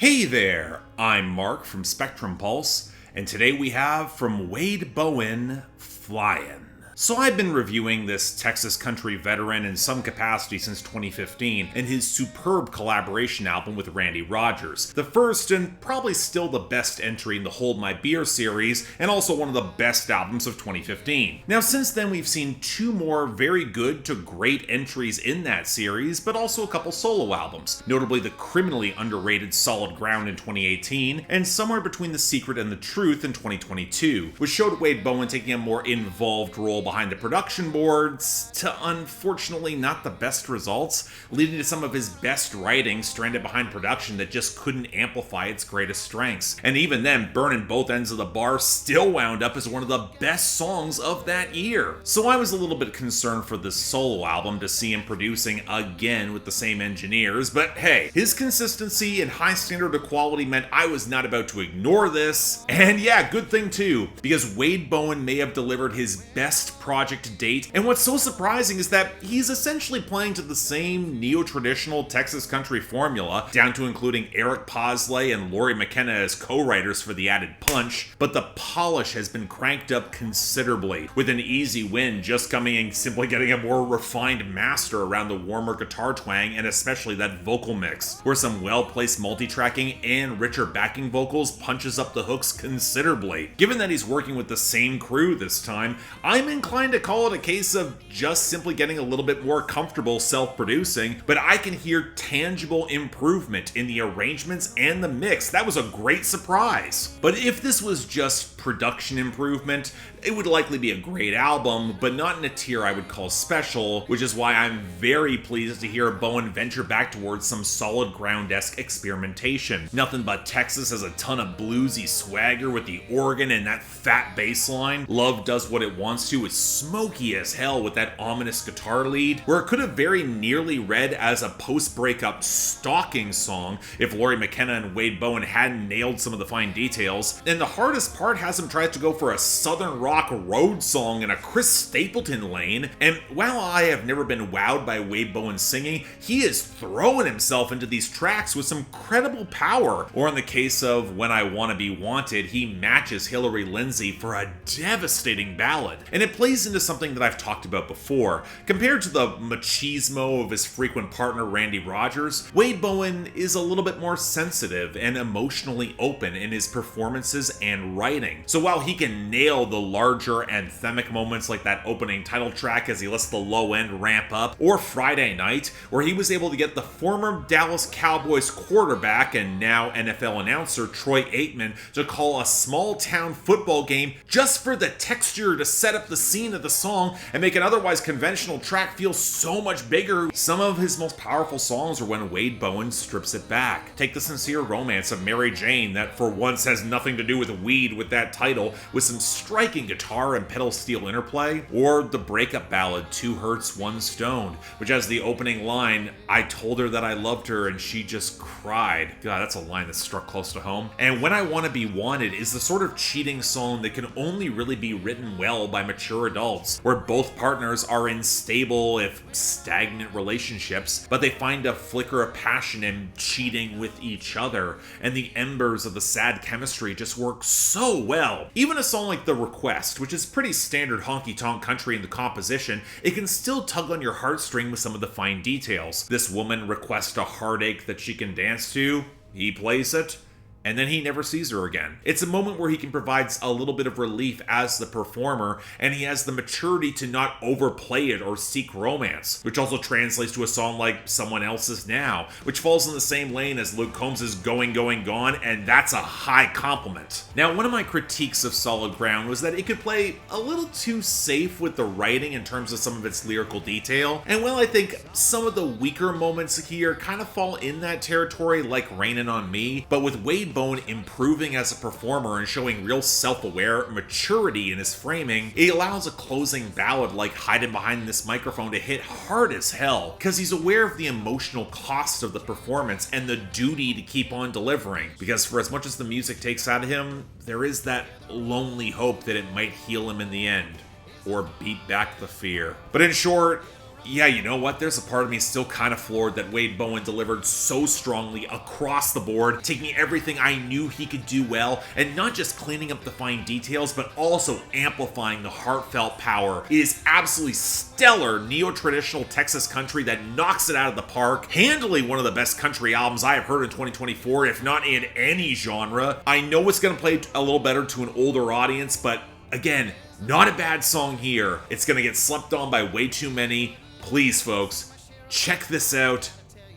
Hey there, I'm Mark from Spectrum Pulse, and today we have from Bowen Flyin. So I've been reviewing this Texas country veteran in some capacity since 2015 and his superb collaboration album with Randy Rogers, the first and probably still the best entry in the Hold My Beer series, and also one of the best albums of 2015. Now since then we've seen two more very good to great entries in that series, but also a couple solo albums, notably the criminally underrated Solid Ground in 2018, and Somewhere Between the Secret and the Truth in 2022, which showed Wade Bowen taking a more involved role behind the production boards, to unfortunately not the best results, leading to some of his best writing stranded behind production that just couldn't amplify its greatest strengths. And even then, Burning Both Ends of the Bar still wound up as one of the best songs of that year. So I was a little bit concerned for this solo album to see him producing again with the same engineers, but hey, his consistency and high standard of quality meant I was not about to ignore this. And yeah, good thing too, because Wade Bowen may have delivered his best project to date, and what's so surprising is that he's essentially playing to the same neo-traditional Texas country formula, down to including Eric Posley and Lori McKenna as co-writers for the added punch, but the polish has been cranked up considerably, with an easy win just coming in simply getting a more refined master around the warmer guitar twang and especially that vocal mix, where some well-placed multi-tracking and richer backing vocals punches up the hooks considerably. Given that he's working with the same crew this time, I'm inclined to call it a case of just simply getting a little bit more comfortable self-producing, but I can hear tangible improvement in the arrangements and the mix. That was a great surprise. But if this was just production improvement, it would likely be a great album, but not in a tier I would call special, which is why I'm very pleased to hear Bowen venture back towards some Solid Ground-esque experimentation. Nothin But Texas has a ton of bluesy swagger with the organ and that fat bass line. Love Does What It Wants To is smoky as hell with that ominous guitar lead, where it could have very nearly read as a post-breakup stalking song if Lori McKenna and Wade Bowen hadn't nailed some of the fine details. And the hardest part has him try to go for a southern rock road song in a Chris Stapleton lane, and while I have never been wowed by Wade Bowen singing, he is throwing himself into these tracks with some credible power. Or in the case of When I Wanna Be Wanted, he matches Hillary Lindsey for a devastating ballad. And it plays into something that I've talked about before. Compared to the machismo of his frequent partner Randy Rogers, Wade Bowen is a little bit more sensitive and emotionally open in his performances and writing. So while he can nail the larger anthemic moments like that opening title track as he lets the low end ramp up, or Friday Night, where he was able to get the former Dallas Cowboys quarterback and now NFL announcer Troy Aikman to call a small town football game just for the texture to set up the scene of the song and make an otherwise conventional track feel so much bigger. Some of his most powerful songs are when Wade Bowen strips it back. Take The Sincere Romance of Mary Jane, that for once has nothing to do with weed with that title, with some striking guitar and pedal steel interplay, or the breakup ballad Two Hurts, One Stoned, which has the opening line, I told her that I loved her and she just cried. God, that's a line that struck close to home. And When I Wanna Be Wanted is the sort of cheating song that can only really be written well by mature adults, where both partners are in stable, if stagnant relationships, but they find a flicker of passion in cheating with each other, and the embers of the sad chemistry just work so well. Even a song like The Request, which is pretty standard honky-tonk country in the composition, it can still tug on your heartstring with some of the fine details. This woman requests a heartache that she can dance to, he plays it, and then he never sees her again. It's a moment where he can provide a little bit of relief as the performer, and he has the maturity to not overplay it or seek romance, which also translates to a song like Someone Else's Now, which falls in the same lane as Luke Combs' Going, Going, Gone, and that's a high compliment. Now, one of my critiques of Solid Ground was that it could play a little too safe with the writing in terms of some of its lyrical detail, and while I think some of the weaker moments here kind of fall in that territory, like Rainin On Me, but with Wade Bowen improving as a performer and showing real self-aware maturity in his framing, it allows a closing ballad like Hidin Behind This Microphone to hit hard as hell, because he's aware of the emotional cost of the performance and the duty to keep on delivering, because for as much as the music takes out of him, there is that lonely hope that it might heal him in the end, or beat back the fear. But in short, yeah, you know what? There's a part of me still kind of floored that Wade Bowen delivered so strongly across the board, taking everything I knew he could do well, and not just cleaning up the fine details, but also amplifying the heartfelt power. It is absolutely stellar neo-traditional Texas country that knocks it out of the park, handily one of the best country albums I have heard in 2024, if not in any genre. I know it's going to play a little better to an older audience, but again, not a bad song here. It's going to get slept on by way too many. Please, folks, check this out.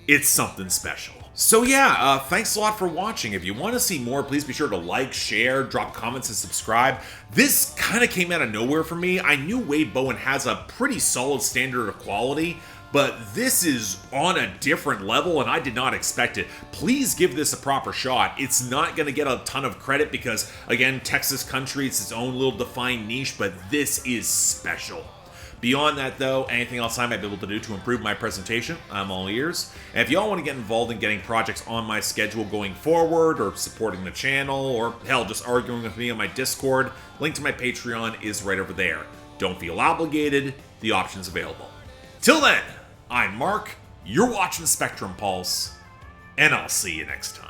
It's something special. So yeah, thanks a lot for watching. If you want to see more, please be sure to like, share, drop comments, and subscribe. This kind of came out of nowhere for me. I knew Wade Bowen has a pretty solid standard of quality, but this is on a different level, and I did not expect it. Please give this a proper shot. It's not going to get a ton of credit because, again, Texas country, it's its own little defined niche, but this is special. Beyond that, though, anything else I might be able to do to improve my presentation, I'm all ears. And if y'all want to get involved in getting projects on my schedule going forward, or supporting the channel, or hell, just arguing with me on my Discord, link to my Patreon is right over there. Don't feel obligated, the option's available. Till then, I'm Mark, you're watching Spectrum Pulse, and I'll see you next time.